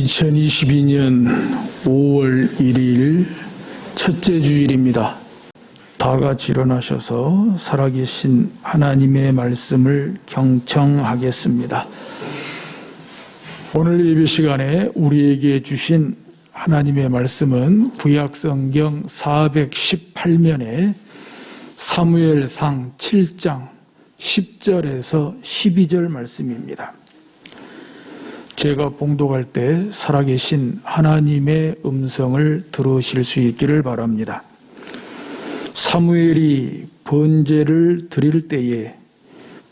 2022년 5월 1일 첫째 주일입니다. 다 같이 일어나셔서 살아계신 하나님의 말씀을 경청하겠습니다. 오늘 예배 시간에 우리에게 주신 하나님의 말씀은 구약성경 418면에 사무엘상 7장 10절에서 12절 말씀입니다. 제가 봉독할 때 살아계신 하나님의 음성을 들으실 수 있기를 바랍니다. 사무엘이 번제를 드릴 때에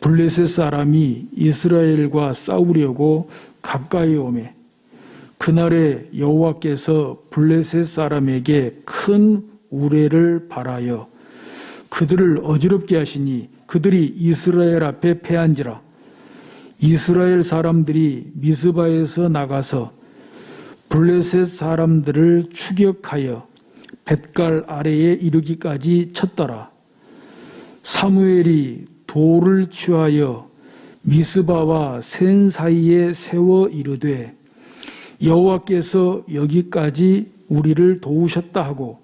블레셋 사람이 이스라엘과 싸우려고 가까이 오매 그날에 여호와께서 블레셋 사람에게 큰 우레를 발하여 그들을 어지럽게 하시니 그들이 이스라엘 앞에 패한지라. 이스라엘 사람들이 미스바에서 나가서 블레셋 사람들을 추격하여 뱃갈 아래에 이르기까지 쳤더라. 사무엘이 돌을 취하여 미스바와 센 사이에 세워 이르되 여호와께서 여기까지 우리를 도우셨다 하고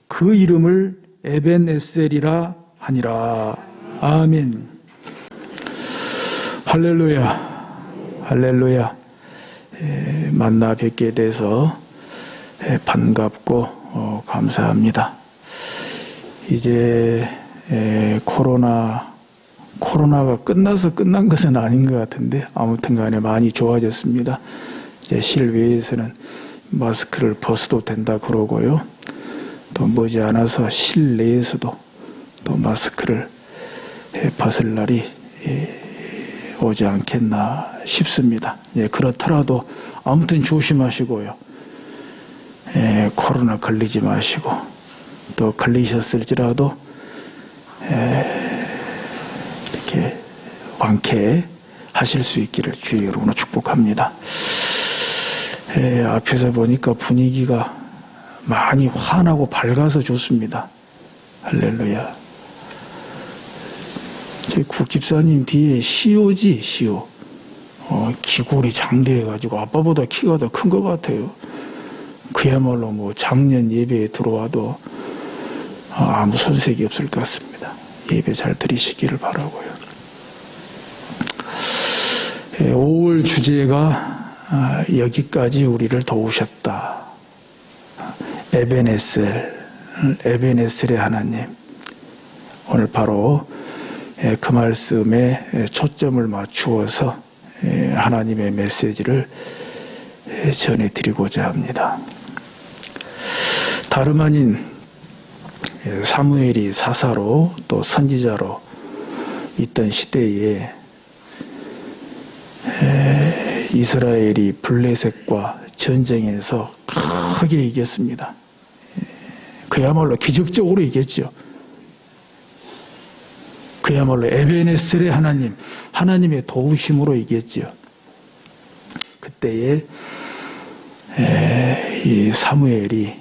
그 이름을 에벤에셀이라 하니라. 아멘. 할렐루야, 할렐루야. 만나 뵙게 돼서 반갑고 감사합니다. 이제 코로나가 끝나서 끝난 것은 아닌 것 같은데 아무튼 간에 많이 좋아졌습니다. 이제 실외에서는 마스크를 벗어도 된다 그러고요. 또 머지않아서 실내에서도 또 마스크를 벗을 날이 오지 않겠나 싶습니다. 그렇더라도 아무튼 조심하시고요. 코로나 걸리지 마시고 또 걸리셨을지라도 이렇게 완쾌하실 수 있기를 주의 이름으로 축복합니다. 앞에서 보니까 분위기가 많이 환하고 밝아서 좋습니다. 할렐루야. 제 국집사님 뒤에 시오지, 시오. 기골이 장대해가지고 아빠보다 키가 더 큰 것 같아요. 그야말로 뭐 작년 예배에 들어와도 아무 손색이 없을 것 같습니다. 예배 잘 드리시기를 바라고요. 5월 주제가 여기까지 우리를 도우셨다. 에벤에셀의 하나님. 오늘 바로 그 말씀에 초점을 맞추어서 하나님의 메시지를 전해드리고자 합니다. 다름 아닌 사무엘이 사사로 또 선지자로 있던 시대에 이스라엘이 블레셋과 전쟁에서 크게 이겼습니다. 그야말로 기적적으로 이겼죠. 그야말로 에벤에셀의 하나님, 하나님의 도우심으로 이겼죠. 그때에 이 사무엘이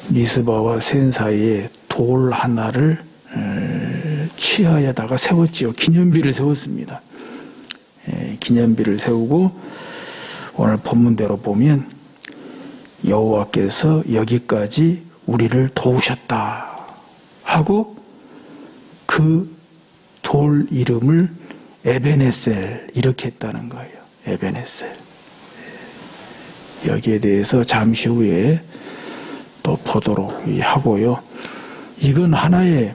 미스바와 센 사이에 돌 하나를 취하여다가 세웠지요. 기념비를 세웠습니다. 기념비를 세우고 오늘 본문대로 보면 여호와께서 여기까지 우리를 도우셨다 하고 그 돌 이름을 에벤에셀 이렇게 했다는 거예요. 에벤에셀. 여기에 대해서 잠시 후에 또 보도록 하고요. 이건 하나의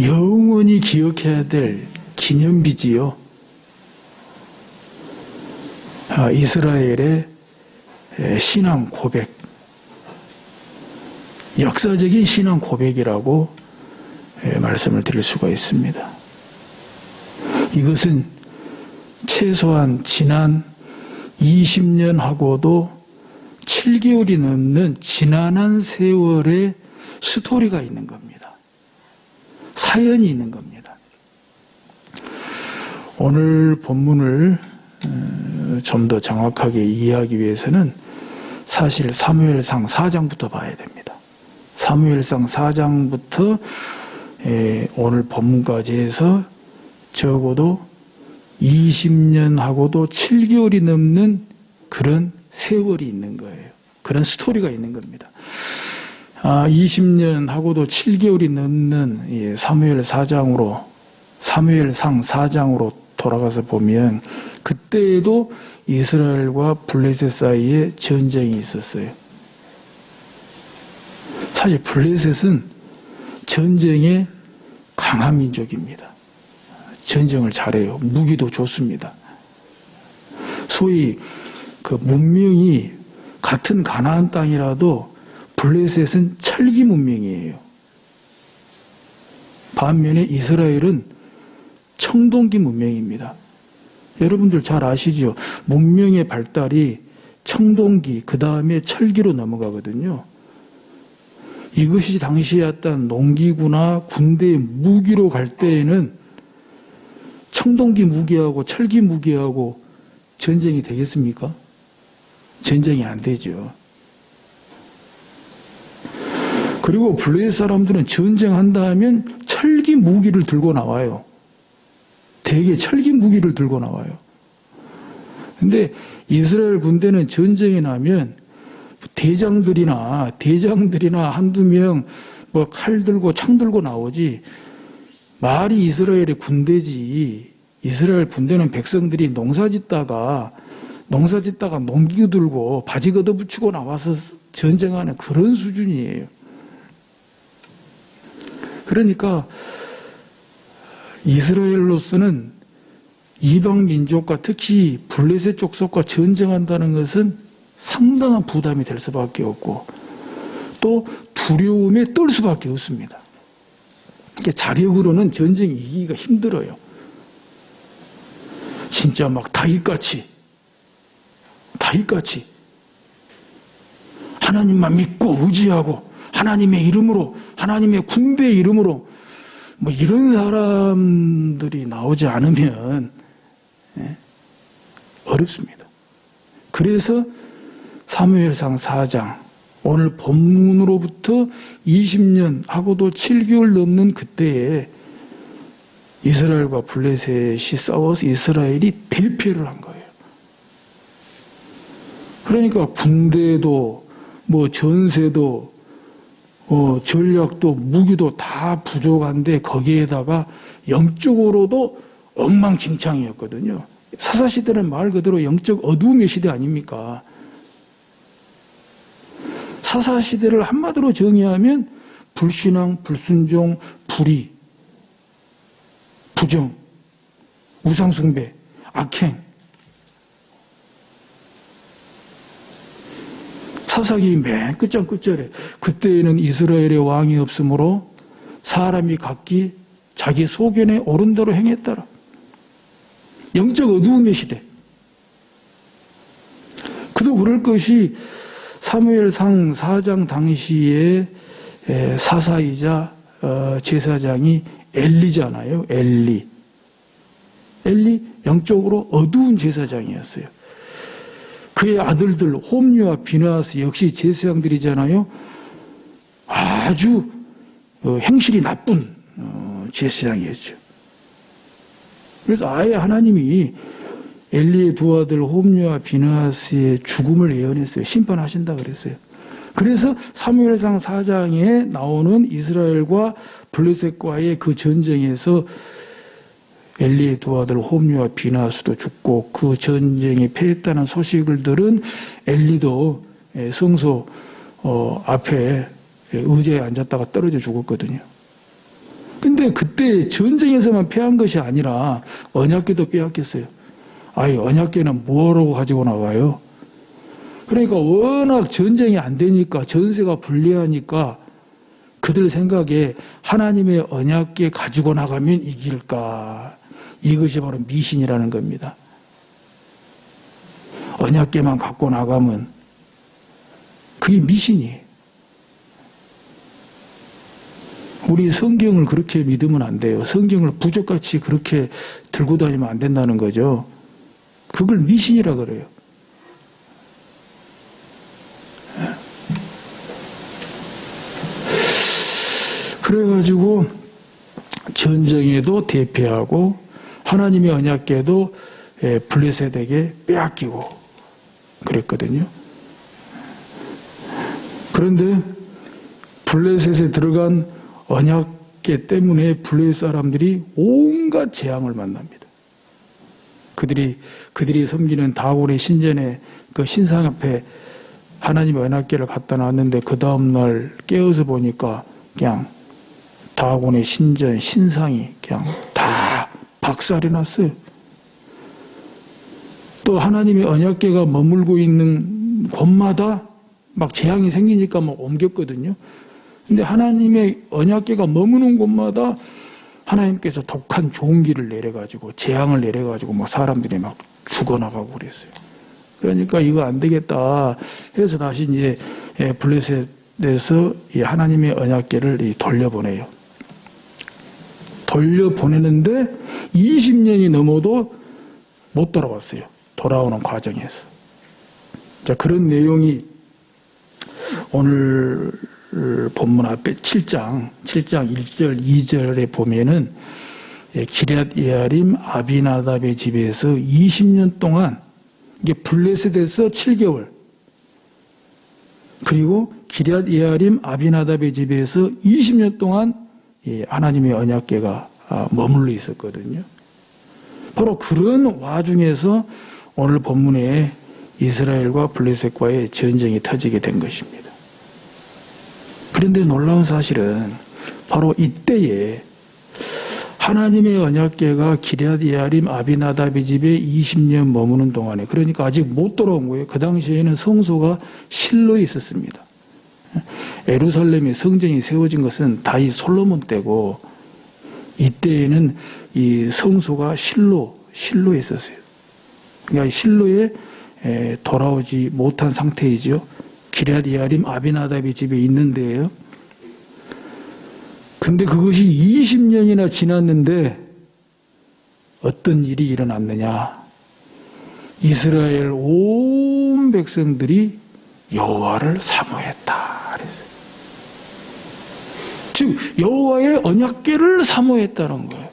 영원히 기억해야 될 기념비지요. 이스라엘의 신앙 고백, 역사적인 신앙 고백이라고 말씀을 드릴 수가 있습니다. 이것은 최소한 지난 20년하고도 7개월이 넘는 지난한 세월의 스토리가 있는 겁니다. 사연이 있는 겁니다. 오늘 본문을 좀 더 정확하게 이해하기 위해서는 사실 사무엘상 4장부터 봐야 됩니다. 사무엘상 4장부터 오늘 본문까지 해서 적어도 20년하고도 7개월이 넘는 그런 세월이 있는 거예요. 그런 스토리가 있는 겁니다. 20년하고도 7개월이 넘는 사무엘상 4장으로 돌아가서 보면 그때에도 이스라엘과 블레셋 사이에 전쟁이 있었어요. 사실 블레셋은 전쟁에 강한 민족입니다. 전쟁을 잘해요. 무기도 좋습니다. 소위 그 문명이 같은 가나안 땅이라도 블레셋은 철기 문명이에요. 반면에 이스라엘은 청동기 문명입니다. 여러분들 잘 아시죠? 문명의 발달이 청동기, 그 다음에 철기로 넘어가거든요. 이것이 당시에 어떤 농기구나 군대의 무기로 갈 때에는 청동기 무기하고 철기 무기하고 전쟁이 되겠습니까? 전쟁이 안 되죠. 그리고 블레셋 사람들은 전쟁한다 하면 철기 무기를 들고 나와요. 대개 철기 무기를 들고 나와요. 근데 이스라엘 군대는 전쟁이 나면 대장들이나 한두 명 뭐 칼 들고 창 들고 나오지, 말이 이스라엘의 군대지. 이스라엘 군대는 백성들이 농사 짓다가 농기구 들고 바지 걷어붙이고 나와서 전쟁하는 그런 수준이에요. 그러니까 이스라엘로서는 이방 민족과 특히 블레셋 족속과 전쟁한다는 것은 상당한 부담이 될 수밖에 없고 또 두려움에 떨 수밖에 없습니다. 그러니까 자력으로는 전쟁 이기기가 힘들어요. 진짜 막 다윗같이 하나님만 믿고 의지하고 하나님의 이름으로, 하나님의 군대의 이름으로 뭐 이런 사람들이 나오지 않으면 어렵습니다. 그래서 사무엘상 4장, 오늘 본문으로부터 20년하고도 7개월 넘는 그때에 이스라엘과 블레셋이 싸워서 이스라엘이 대패를 한 거예요. 그러니까 군대도 뭐 전세도 전략도 무기도 다 부족한데 거기에다가 영적으로도 엉망진창이었거든요. 사사시대는 말 그대로 영적 어두움의 시대 아닙니까? 사사시대를 한마디로 정의하면 불신앙, 불순종, 불의, 부정, 우상숭배, 악행. 사사기 맨 끝장끝절에 그때에는 이스라엘의 왕이 없으므로 사람이 각기 자기 소견에 옳은 대로 행했더라. 영적 어두움의 시대. 그도 그럴 것이 사무엘상 4장 당시에 사사이자 제사장이 엘리잖아요. 엘리 영적으로 어두운 제사장이었어요. 그의 아들들 홈리와 비느하스 역시 제사장들이잖아요. 아주 행실이 나쁜 제사장이었죠. 그래서 아예 하나님이 엘리의 두 아들 홈리와 비느하스의 죽음을 예언했어요. 심판하신다 그랬어요. 그래서 사무엘상 4장에 나오는 이스라엘과 블레셋과의 그 전쟁에서 엘리의 두 아들 홈리와 비느하스도 죽고 그 전쟁에 패했다는 소식을 들은 엘리도 성소 앞에 의자에 앉았다가 떨어져 죽었거든요. 근데 그때 전쟁에서만 패한 것이 아니라 언약궤도 빼앗겼어요. 아이, 언약궤는 뭐라고 가지고 나와요? 그러니까 워낙 전쟁이 안 되니까, 전세가 불리하니까 그들 생각에 하나님의 언약궤 가지고 나가면 이길까? 이것이 바로 미신이라는 겁니다. 언약궤만 갖고 나가면 그게 미신이에요. 우리 성경을 그렇게 믿으면 안 돼요. 성경을 부적같이 그렇게 들고 다니면 안 된다는 거죠. 그걸 미신이라 그래요. 그래가지고 전쟁에도 대패하고 하나님의 언약궤도 블레셋에게 빼앗기고 그랬거든요. 그런데 블레셋에 들어간 언약궤 때문에 블레셋 사람들이 온갖 재앙을 만납니다. 그들이 섬기는 다곤의 신전에 그 신상 앞에 하나님의 언약궤를 갖다 놨는데 그 다음날 깨어서 보니까 그냥 다곤의 신전 신상이 그냥 다 박살이 났어요. 또 하나님의 언약궤가 머물고 있는 곳마다 막 재앙이 생기니까 막 옮겼거든요. 근데 하나님의 언약궤가 머무는 곳마다 하나님께서 독한 종기를 내려가지고 재앙을 내려가지고 막 사람들이 막 죽어나가고 그랬어요. 그러니까 이거 안 되겠다 해서 다시 이제 블레셋에서 이 하나님의 언약궤를 돌려보내요. 돌려보내는데 20년이 넘어도 못 돌아왔어요. 돌아오는 과정에서. 자, 그런 내용이 오늘 본문 앞에 7장 1절 2절에 보면은 기럇 예아림 아비나답의 집에서 20년 동안 이게 블레셋에서 7개월 그리고 기럇 예아림 아비나답의 집에서 20년 동안 하나님의 언약궤가 머물러 있었거든요. 바로 그런 와중에서 오늘 본문에 이스라엘과 블레셋과의 전쟁이 터지게 된 것입니다. 그런데 놀라운 사실은 바로 이때에 하나님의 언약궤가 기럇 예아림 아비나답의 집에 20년 머무는 동안에, 그러니까 아직 못 돌아온 거예요. 그 당시에는 성소가 실로에 있었습니다. 예루살렘의 성전이 세워진 것은 다윗 솔로몬 때고, 이때에는 이 성소가 실로에 있었어요. 그러니까 실로에 돌아오지 못한 상태이죠. 기럇 예아림 아비나답의 집에 있는데요. 근데 그것이 20년이나 지났는데 어떤 일이 일어났느냐? 이스라엘 온 백성들이 여호와를 사모했다 그랬어요. 즉 여호와의 언약궤를 사모했다는 거예요.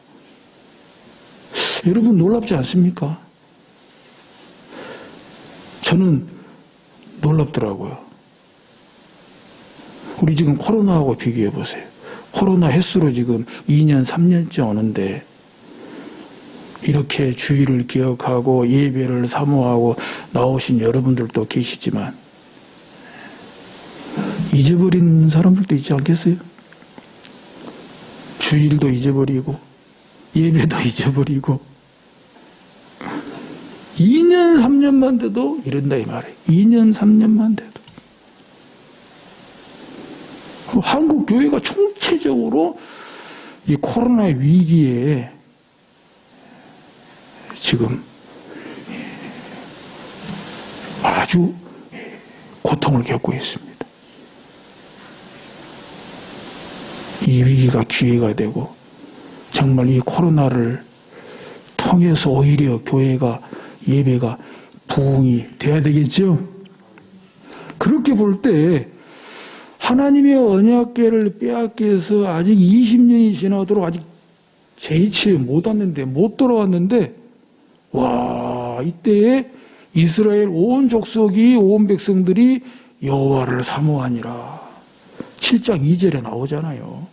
여러분 놀랍지 않습니까? 저는 놀랍더라고요. 우리 지금 코로나하고 비교해 보세요. 코로나 횟수로 지금 2년, 3년째 오는데 이렇게 주의를 기억하고 예배를 사모하고 나오신 여러분들도 계시지만 잊어버린 사람들도 있지 않겠어요? 주일도 잊어버리고 예배도 잊어버리고 2년, 3년만 돼도 이런다 이 말이에요. 2년, 3년만 돼도. 한국 교회가 총체적으로 이 코로나 위기에 지금 아주 고통을 겪고 있습니다. 이 위기가 기회가 되고 정말 이 코로나를 통해서 오히려 교회가 예배가 부흥이 돼야 되겠죠. 그렇게 볼 때 하나님의 언약궤를 빼앗겨서 아직 20년이 지나도록 아직 제2치에 못 왔는데, 못 돌아왔는데, 와, 이때에 이스라엘 온 족속이, 온 백성들이 여호와를 사모하니라. 7장 2절에 나오잖아요.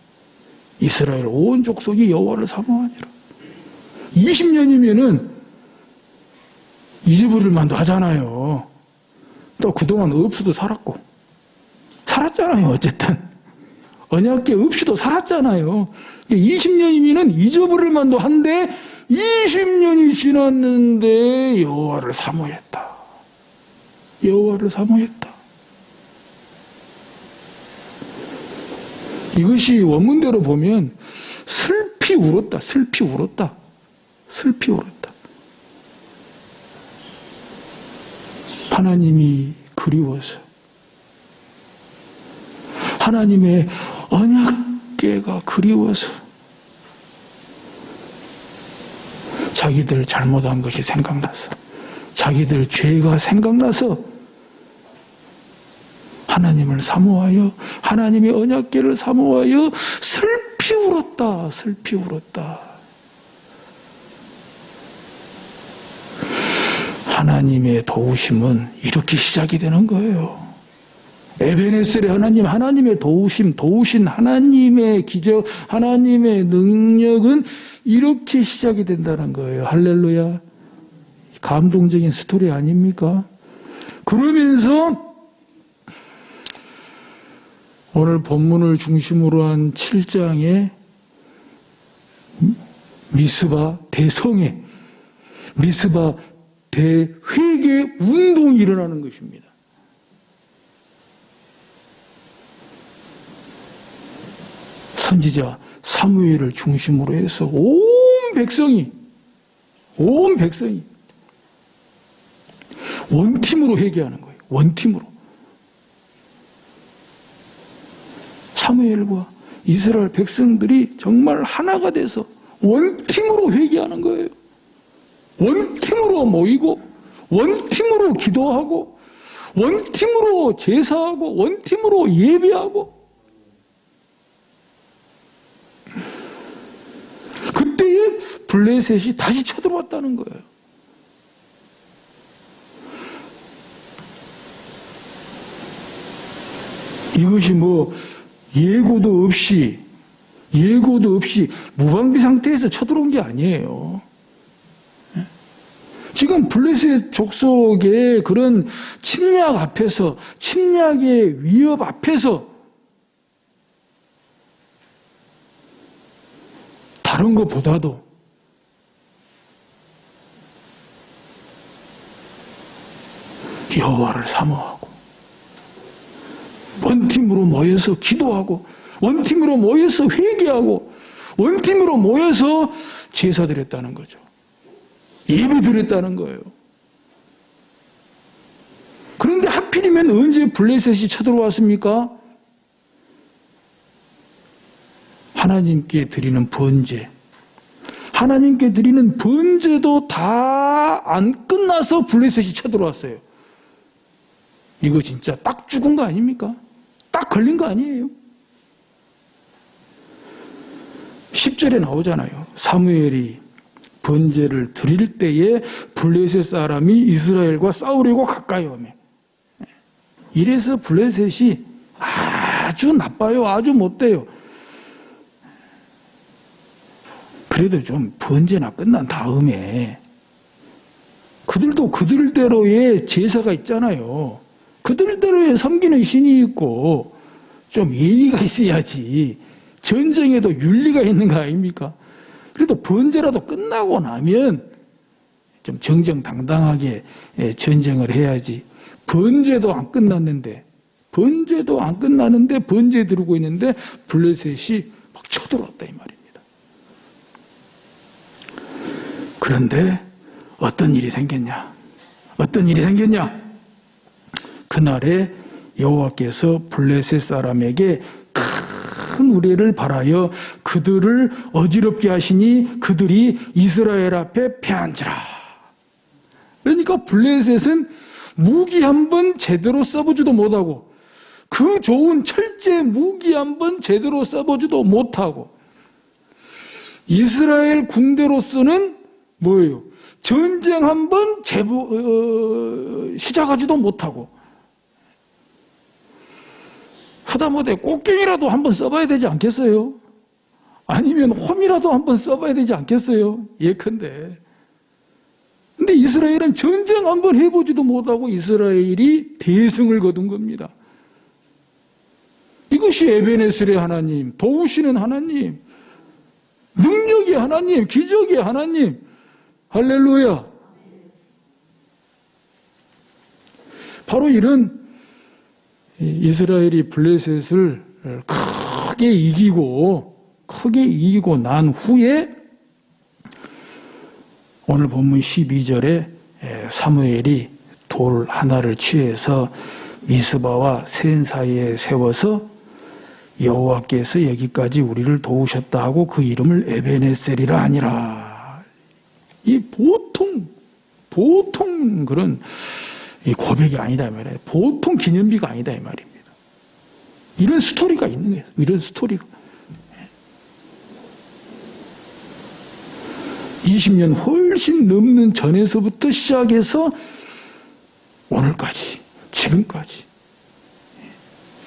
이스라엘 온 족속이 여호와를 사모하니라. 20년이면은 잊어버릴 만도 하잖아요. 또 그동안 없이도 살았고. 살았잖아요, 어쨌든. 언약궤 없이도 살았잖아요. 20년이면 잊어버릴 만도 한데 20년이 지났는데 여호와를 사모했다. 여호와를 사모했다. 이것이 원문대로 보면 슬피 울었다. 슬피 울었다. 슬피 울었다. 하나님이 그리워서 하나님의 언약궤가 그리워서 자기들 잘못한 것이 생각나서 자기들 죄가 생각나서 하나님을 사모하여 하나님의 언약궤를 사모하여 슬피 울었다. 슬피 울었다. 하나님의 도우심은 이렇게 시작이 되는 거예요. 에베네셀의 하나님, 하나님의 도우신 하나님의 기적, 하나님의 능력은 이렇게 시작이 된다는 거예요. 할렐루야. 감동적인 스토리 아닙니까? 그러면서 오늘 본문을 중심으로 한 7장에 미스바 대성회, 미스바 대회개 운동이 일어나는 것입니다. 선지자 사무엘을 중심으로 해서 온 백성이 원팀으로 회개하는 거예요. 원팀으로. 사무엘과 이스라엘 백성들이 정말 하나가 돼서 원팀으로 회개하는 거예요. 원팀으로 모이고, 원팀으로 기도하고, 원팀으로 제사하고, 원팀으로 예배하고. 그때에 블레셋이 다시 쳐들어왔다는 거예요. 이것이 예고도 없이 무방비 상태에서 쳐들어온 게 아니에요. 지금 블레셋 족속의 그런 침략 앞에서, 침략의 위협 앞에서 다른 것보다도 여호와를 사모하고 원팀으로 모여서 기도하고 원팀으로 모여서 회개하고 원팀으로 모여서 제사 드렸다는 거죠. 예배 드렸다는 거예요. 그런데 하필이면 언제 블레셋이 쳐들어왔습니까? 하나님께 드리는 번제, 하나님께 드리는 번제도 다 안 끝나서 블레셋이 쳐들어왔어요. 이거 진짜 딱 죽은 거 아닙니까? 딱 걸린 거 아니에요? 10절에 나오잖아요. 사무엘이 번제를 드릴 때에 블레셋 사람이 이스라엘과 싸우려고 가까이 오매. 이래서 블레셋이 아주 나빠요. 아주 못돼요. 그래도 좀 번제나 끝난 다음에 그들도 그들대로의 제사가 있잖아요. 그들대로의 섬기는 신이 있고 좀 예의가 있어야지 전쟁에도 윤리가 있는 거 아닙니까? 그래도 번제라도 끝나고 나면 좀 정정당당하게 전쟁을 해야지. 번제도 안 끝났는데 번제 들고 있는데 블레셋이 막 쳐들어왔다 이 말입니다. 그런데 어떤 일이 생겼냐? 그날에 여호와께서 블레셋 사람에게 큰 우레를 발하여 그들을 어지럽게 하시니 그들이 이스라엘 앞에 패한지라. 그러니까 블레셋은 무기 한 번 제대로 써보지도 못하고 그 좋은 철제 무기 한 번 제대로 써보지도 못하고 이스라엘 군대로서는 뭐예요? 전쟁 한 번 시작하지도 못하고 하다못해 꽃갱이라도 한번 써봐야 되지 않겠어요? 아니면 홈이라도 한번 써봐야 되지 않겠어요? 예컨대. 근데 이스라엘은 전쟁 한번 해보지도 못하고 이스라엘이 대승을 거둔 겁니다. 이것이 에베네셀의 하나님, 도우시는 하나님, 능력의 하나님, 기적의 하나님. 할렐루야. 바로 이런 이스라엘이 블레셋을 크게 이기고 난 후에 오늘 본문 12절에 사무엘이 돌 하나를 취해서 미스바와 센 사이에 세워서 여호와께서 여기까지 우리를 도우셨다 하고 그 이름을 에베네셀이라 하니라. 이 보통 그런 이 고백이 아니다 이 말이에요. 보통 기념비가 아니다 이 말입니다. 이런 스토리가 있는 거예요. 이런 스토리가. 20년 훨씬 넘는 전에서부터 시작해서 오늘까지, 지금까지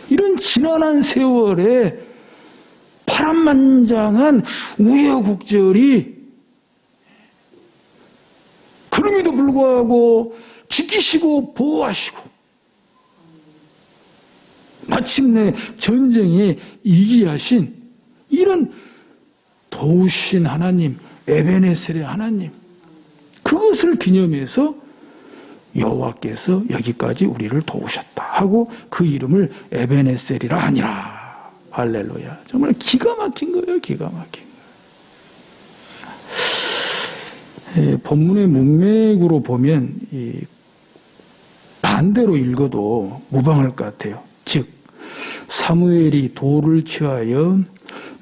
이런 지난한 세월에 파란만장한 우여곡절이 그럼에도 불구하고 지키시고 보호하시고 마침내 전쟁에 이기하신 이런 도우신 하나님, 에베네셀의 하나님, 그것을 기념해서 여호와께서 여기까지 우리를 도우셨다 하고 그 이름을 에베네셀이라 하니라. 할렐루야. 정말 기가 막힌 거예요. 기가 막힌 거예요. 본문의 문맥으로 보면 반대로 읽어도 무방할 것 같아요. 즉 사무엘이 돌을 취하여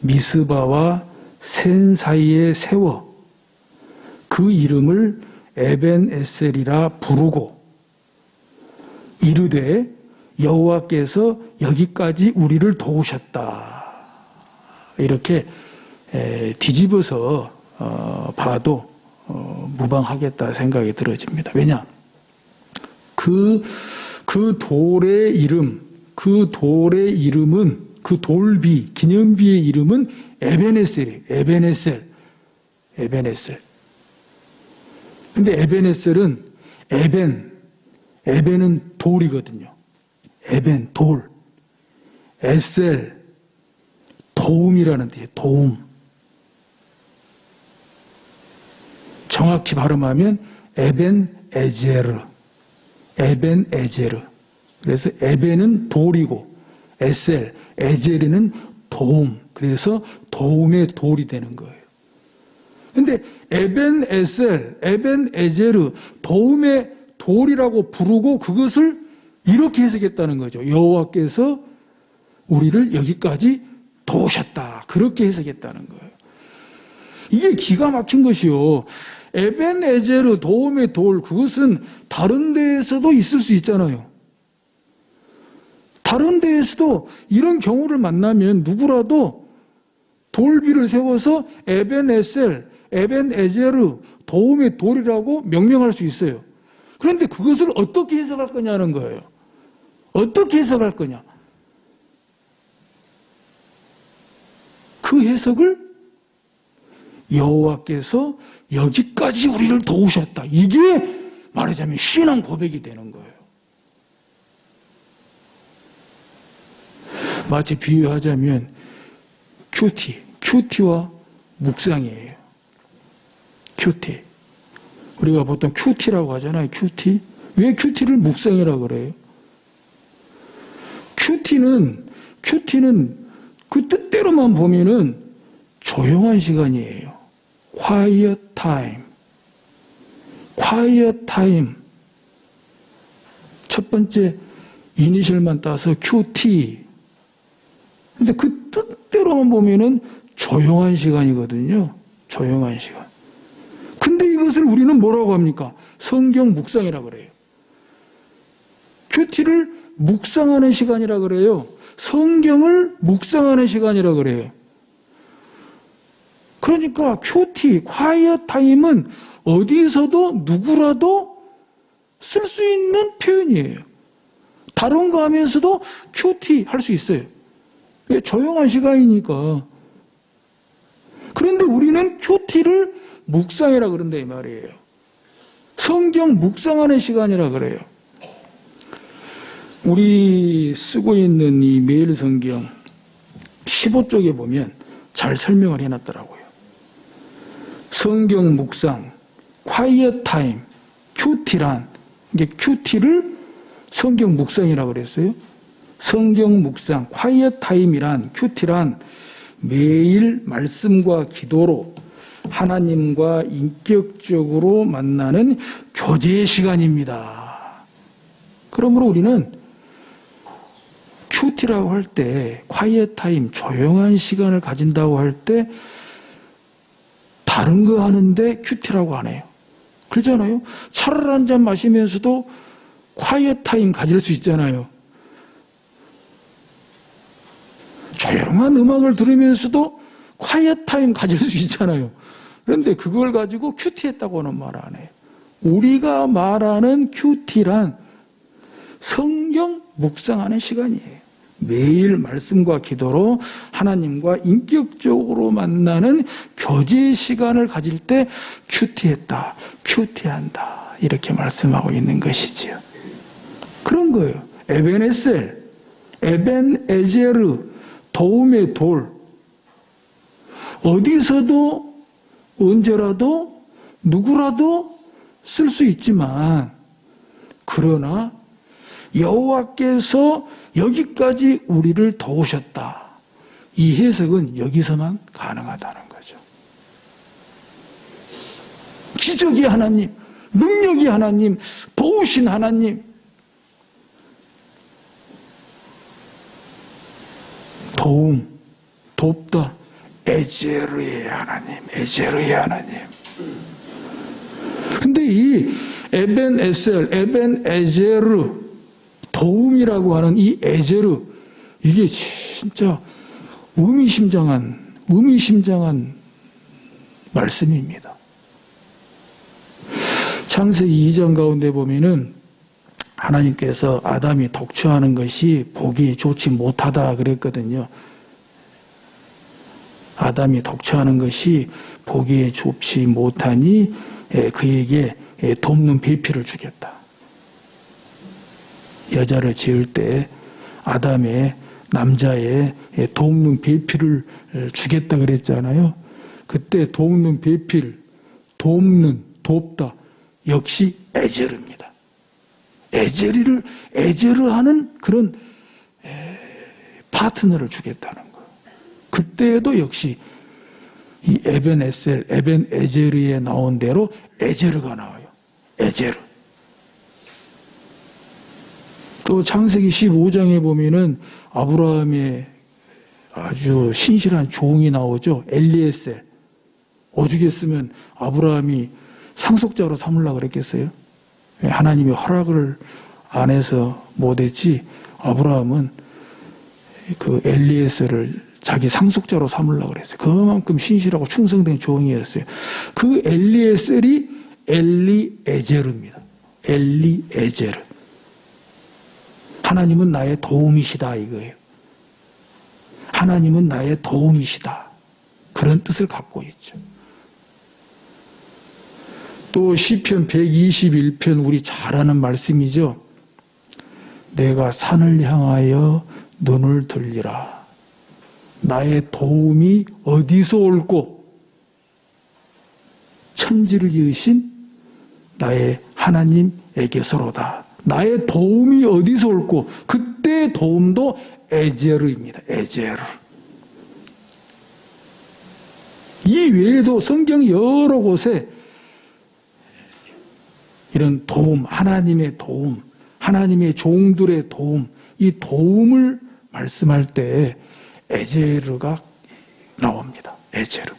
미스바와 센 사이에 세워 그 이름을 에벤에셀이라 부르고 이르되 여호와께서 여기까지 우리를 도우셨다. 이렇게 뒤집어서 봐도 무방하겠다 생각이 들어집니다. 왜냐? 그 돌의 이름, 그 돌의 이름은, 그 돌비, 기념비의 이름은 에베네셀이에요. 에베네셀. 근데 에베네셀은 에벤은 돌이거든요. 에벤, 돌. 에셀, 도움이라는 뜻이에요. 도움. 정확히 발음하면 에벤에제르. 그래서 에벤은 돌이고 에셀, 에제르는 도움. 그래서 도움의 돌이 되는 거예요. 근데 에벤에셀, 에벤에제르, 도움의 돌이라고 부르고 그것을 이렇게 해석했다는 거죠. 여호와께서 우리를 여기까지 도우셨다. 그렇게 해석했다는 거예요. 이게 기가 막힌 것이요. 에벤에제르, 도움의 돌, 그것은 다른 데에서도 있을 수 있잖아요. 다른 데에서도 이런 경우를 만나면 누구라도 돌비를 세워서 에벤에셀, 에벤에제르, 도움의 돌이라고 명명할 수 있어요. 그런데 그것을 어떻게 해석할 거냐는 거예요. 어떻게 해석할 거냐. 그 해석을 여호와께서 여기까지 우리를 도우셨다. 이게 말하자면 신앙 고백이 되는 거예요. 마치 비유하자면 큐티와 묵상이에요. 큐티. 우리가 보통 큐티라고 하잖아요. 큐티. 왜 큐티를 묵상이라고 그래요? 큐티는 그 뜻대로만 보면은 조용한 시간이에요. Quiet time. 첫 번째 이니셜만 따서 QT. 근데 그 뜻대로만 보면은 조용한 시간이거든요. 조용한 시간. 근데 이것을 우리는 뭐라고 합니까? 성경 묵상이라고 그래요. QT를 묵상하는 시간이라 그래요. 성경을 묵상하는 시간이라 그래요. 그러니까 QT, quiet time은 어디서도 누구라도 쓸 수 있는 표현이에요. 다른 거 하면서도 QT 할 수 있어요. 조용한 시간이니까. 그런데 우리는 QT를 묵상이라 그런다 이 말이에요. 성경 묵상하는 시간이라 그래요. 우리 쓰고 있는 이 매일 성경 15쪽에 보면 잘 설명을 해놨더라고요. 성경 묵상, quiet time, QT란, 이게 QT를 성경 묵상이라고 그랬어요. 성경 묵상, quiet time이란, QT란 매일 말씀과 기도로 하나님과 인격적으로 만나는 교제 시간입니다. 그러므로 우리는 QT라고 할 때, quiet time, 조용한 시간을 가진다고 할 때 다른 거 하는데 QT라고 안 해요. 그렇잖아요. 차를 한 잔 마시면서도 quiet time 가질 수 있잖아요. 조용한 음악을 들으면서도 quiet time 가질 수 있잖아요. 그런데 그걸 가지고 큐티했다고는 말 안 해요. 우리가 말하는 큐티란 성경 묵상하는 시간이에요. 매일 말씀과 기도로 하나님과 인격적으로 만나는 교제 시간을 가질 때 큐티했다, 큐티한다 이렇게 말씀하고 있는 것이지요. 그런 거예요. 에벤에셀, 에벤에제르, 도움의 돌. 어디서도 언제라도 누구라도 쓸 수 있지만 그러나 여호와께서 여기까지 우리를 도우셨다. 이 해석은 여기서만 가능하다는 거죠. 기적이 하나님, 능력이 하나님, 도우신 하나님. 도움, 돕다. 에제르의 하나님, 에제르의 하나님. 근데 이 에벤에셀, 에벤에제르, 도움이라고 하는 이 에제르, 이게 진짜 의미심장한 말씀입니다. 창세기 2장 가운데 보면은 하나님께서 아담이 독처하는 것이 보기 좋지 못하다 그랬거든요. 아담이 독처하는 것이 보기에 좋지 못하니 그에게 돕는 배필을 주겠다. 여자를 지을 때 아담의 남자의 돕는 배필을 주겠다 그랬잖아요. 그때 돕는 배필, 돕는, 돕다 역시 에제르입니다. 에제르하는 그런 파트너를 주겠다는 거예요. 그때에도 역시 이 에벤에셀, 에벤에제르에 나온 대로 에제르가 나와요. 에제르. 또 창세기 15장에 보면은 아브라함의 아주 신실한 종이 나오죠. 엘리에셀. 오죽했으면 아브라함이 상속자로 삼으려고 그랬겠어요? 하나님의 허락을 안 해서 못했지. 아브라함은 그 엘리에셀을 자기 상속자로 삼으려고 그랬어요. 그만큼 신실하고 충성된 종이었어요. 그 엘리에셀이 엘리에제르입니다. 엘리에제르. 하나님은 나의 도움이시다 이거예요. 하나님은 나의 도움이시다. 그런 뜻을 갖고 있죠. 또 시편 121편 우리 잘 아는 말씀이죠. 내가 산을 향하여 눈을 들리라. 나의 도움이 어디서 올꼬? 천지를 지으신 나의 하나님에게서로다. 나의 도움이 어디서 올꼬? 그때 도움도 에제르입니다. 에제르. 이 외에도 성경 여러 곳에 이런 도움, 하나님의 도움, 하나님의 종들의 도움, 이 도움을 말씀할 때 에제르가 나옵니다. 에제르.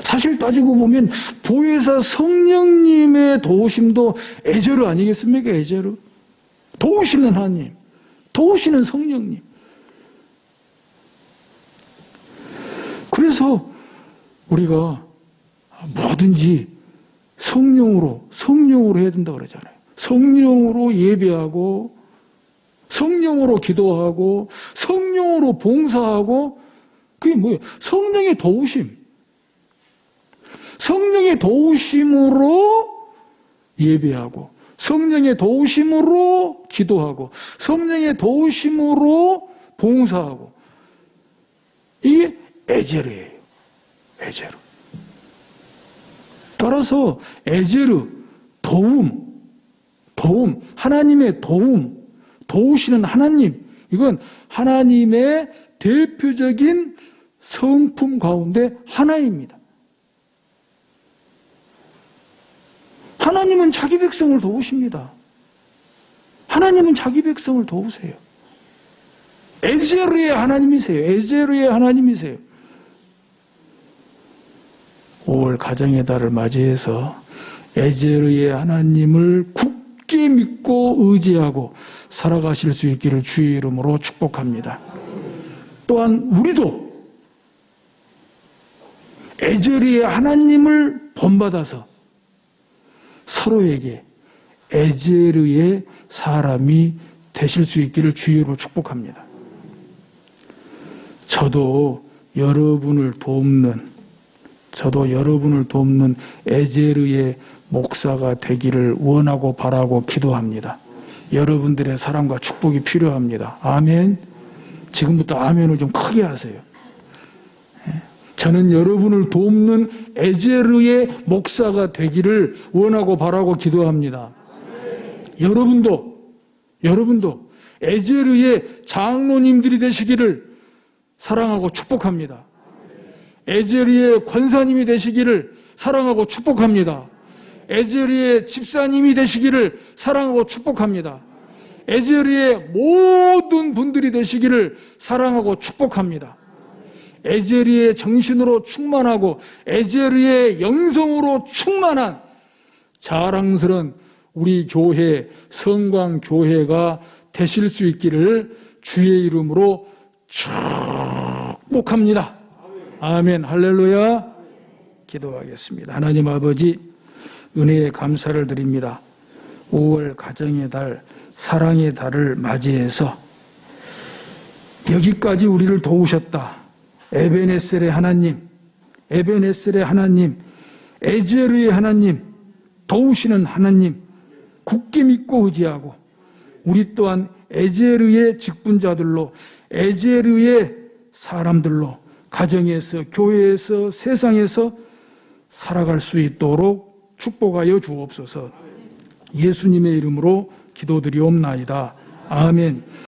사실 따지고 보면 보혜사 성령님의 도우심도 에제르 아니겠습니까? 에제르. 도우시는 하나님, 도우시는 성령님. 그래서 우리가 뭐든지 성령으로 해야 된다고 그러잖아요. 성령으로 예배하고, 성령으로 기도하고, 성령으로 봉사하고, 그게 뭐예요? 성령의 도우심. 성령의 도우심으로 예배하고, 성령의 도우심으로 기도하고, 성령의 도우심으로 봉사하고, 이게 에제르예요. 에제르. 따라서 에제르, 도움, 하나님의 도움, 도우시는 하나님, 이건 하나님의 대표적인 성품 가운데 하나입니다. 하나님은 자기 백성을 도우십니다. 하나님은 자기 백성을 도우세요. 에제르의 하나님이세요. 에제르의 하나님이세요. 5월 가정의 달을 맞이해서 에제르의 하나님을 굳게 믿고 의지하고 살아가실 수 있기를 주의 이름으로 축복합니다. 또한 우리도 에제르의 하나님을 본받아서 서로에게 에제르의 사람이 되실 수 있기를 주의 이름으로 축복합니다. 저도 여러분을 돕는 에제르의 목사가 되기를 원하고 바라고 기도합니다. 여러분들의 사랑과 축복이 필요합니다. 아멘. 지금부터 아멘을 좀 크게 하세요. 저는 여러분을 돕는 에제르의 목사가 되기를 원하고 바라고 기도합니다. 여러분도 에제르의 장로님들이 되시기를 사랑하고 축복합니다. 에제르의 권사님이 되시기를 사랑하고 축복합니다. 에제르의 집사님이 되시기를 사랑하고 축복합니다. 에제르의 모든 분들이 되시기를 사랑하고 축복합니다. 에제르의 정신으로 충만하고 에제르의 영성으로 충만한 자랑스러운 우리 교회 성광교회가 되실 수 있기를 주의 이름으로 축복합니다. 아멘. 할렐루야. 기도하겠습니다. 하나님 아버지, 은혜에 감사를 드립니다. 5월 가정의 달, 사랑의 달을 맞이해서 여기까지 우리를 도우셨다. 에베네셀의 하나님, 에제르의 하나님, 도우시는 하나님, 굳게 믿고 의지하고 우리 또한 에제르의 직분자들로, 에제르의 사람들로 가정에서, 교회에서, 세상에서 살아갈 수 있도록 축복하여 주옵소서. 예수님의 이름으로 기도드리옵나이다. 아멘.